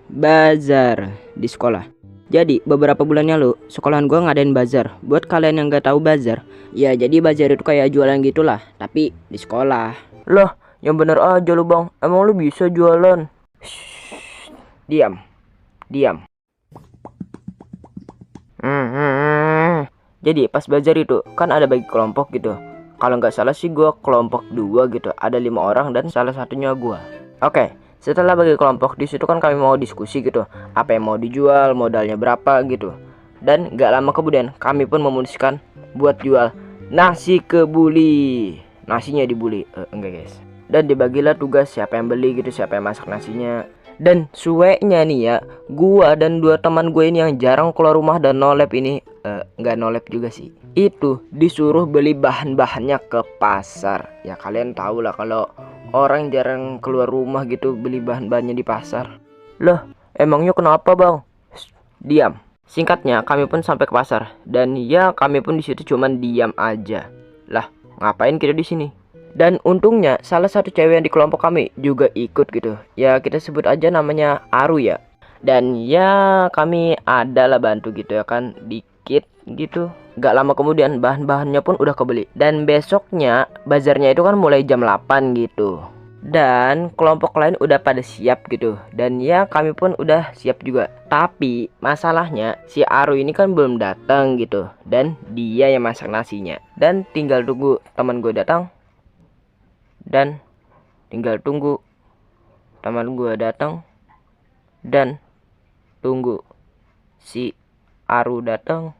bazar di sekolah. Jadi beberapa bulan lalu sekolahan gua ngadain bazar. Buat kalian yang nggak tahu bazar, ya jadi bazar itu kayak jualan gitulah, tapi di sekolah. Lah, yang bener aja lu bang, emang lu bisa jualan? Diam, diam. Jadi pas bazar itu kan ada bagi kelompok gitu. Kalau nggak salah sih gua kelompok 2 gitu, ada 5 orang dan salah satunya gua. Oke, setelah bagi kelompok di situ kan kami mau diskusi gitu, apa yang mau dijual, modalnya berapa gitu. Dan nggak lama kemudian kami pun memutuskan buat jual nasi kebuli. Nasinya dibuli, enggak guys. Dan dibagilah tugas siapa yang beli gitu, siapa yang masak nasinya. Dan sueknya nih ya, gua dan 2 teman gue ini yang jarang keluar rumah dan nolep ini, nggak nolep juga sih, itu disuruh beli bahan-bahannya ke pasar. Ya kalian tahu lah kalau orang jarang keluar rumah gitu beli bahan-bahannya di pasar. Lah, emangnya kenapa bang? Diam. Singkatnya kami pun sampai ke pasar dan ya kami pun di situ cuman diam aja. Lah, ngapain kita di sini? Dan untungnya salah satu cewek yang di kelompok kami juga ikut gitu. Ya kita sebut aja namanya Aru ya. Dan ya kami adalah bantu gitu ya kan, dikit gitu. Gak lama kemudian bahan-bahannya pun udah kebeli. Dan besoknya bazarnya itu kan mulai jam 8 gitu. Dan kelompok lain udah pada siap gitu. Dan ya kami pun udah siap juga. Tapi masalahnya si Aru ini kan belum datang gitu. Dan dia yang masak nasinya. Dan tinggal tunggu teman gue datang. Dan tinggal tunggu teman gue datang. Dan tunggu si Aru datang.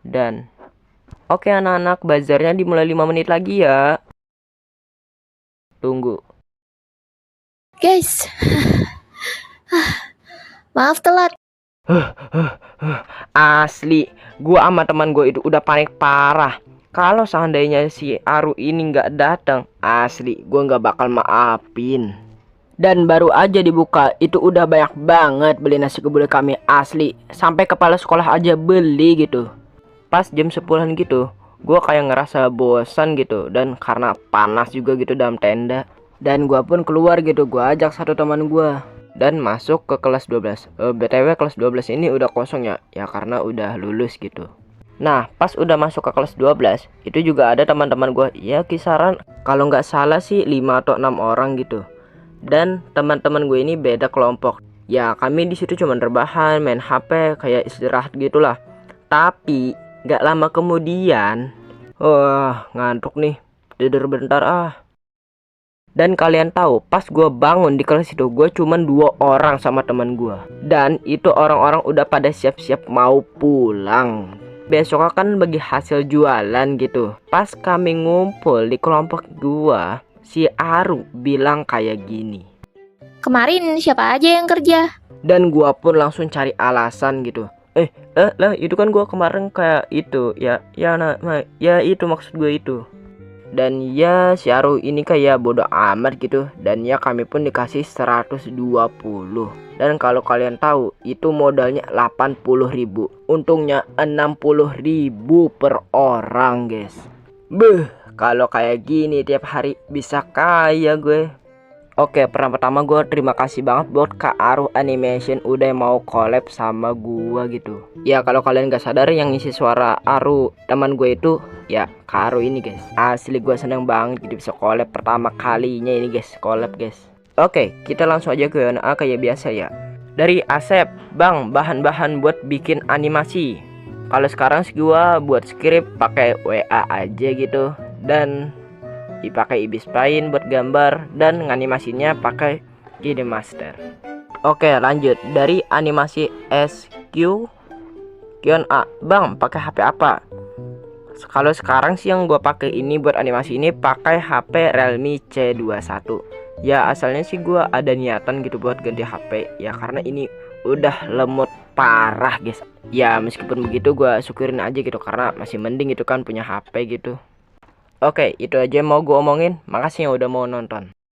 Dan oke anak-anak, bazarnya dimulai 5 menit lagi ya. Tunggu. Guys, maaf telat. Asli, gua sama teman gue itu udah panik parah. Kalau seandainya si Aru ini nggak datang, asli gua nggak bakal maafin. Dan baru aja dibuka, itu udah banyak banget beli nasi kebuli kami, asli. Sampai kepala sekolah aja beli gitu. Pas jam 10-an gitu, gua kayak ngerasa bosan gitu. Dan karena panas juga gitu dalam tenda. Dan gua pun keluar gitu, gua ajak satu teman gua. Dan masuk ke kelas 12. BTW kelas 12 ini udah kosong ya. Ya karena udah lulus gitu. Nah pas udah masuk ke kelas 12, itu juga ada teman-teman gue. Ya kisaran kalau nggak salah sih 5 atau 6 orang gitu. Dan teman-teman gue ini beda kelompok. Ya kami di situ cuma rebahan, main HP, kayak istirahat gitulah. Tapi nggak lama kemudian, wah ngantuk nih, tidur bentar ah. Dan kalian tahu, pas gue bangun di kelas itu, gue cuman 2 orang sama teman gue. Dan itu orang-orang udah pada siap-siap mau pulang. Besok kan bagi hasil jualan gitu. Pas kami ngumpul di kelompok gue, si Aru bilang kayak gini. Kemarin siapa aja yang kerja? Dan gue pun langsung cari alasan gitu. Lah itu kan gue kemarin kayak itu. Ya itu maksud gue itu. Dan ya si Aru ini kayak bodoh amat gitu. Dan ya kami pun dikasih 120. Dan kalau kalian tahu itu modalnya 80.000. Untungnya 60.000 per orang guys. Beuh, kalau kayak gini tiap hari bisa kaya gue. Oke, pertama gue terima kasih banget buat Kak Aru Animation udah mau collab sama gua gitu. Ya kalau kalian gak sadar yang ngisi suara Aru teman gue itu ya Kak Aru ini guys. Asli gue seneng banget gitu bisa collab pertama kalinya ini guys, collab guys. Oke, kita langsung aja ke Q&A kayak biasa ya. Dari Asep, bang bahan-bahan buat bikin animasi. Kalau sekarang sih gua buat skrip pakai WA aja gitu. Dan dipakai Ibis Paint buat gambar dan nganimasinya pakai KineMaster. Oke, lanjut dari animasi SQ Q&A. Bang, pakai HP apa? Kalau sekarang sih yang gue pakai ini buat animasi ini pakai HP Realme C21. Ya asalnya sih gue ada niatan gitu buat ganti HP. Ya karena ini udah lemot parah guys. Ya meskipun begitu gue syukurin aja gitu karena masih mending gitu kan punya HP gitu. Oke, itu aja yang mau gue omongin. Makasih yang udah mau nonton.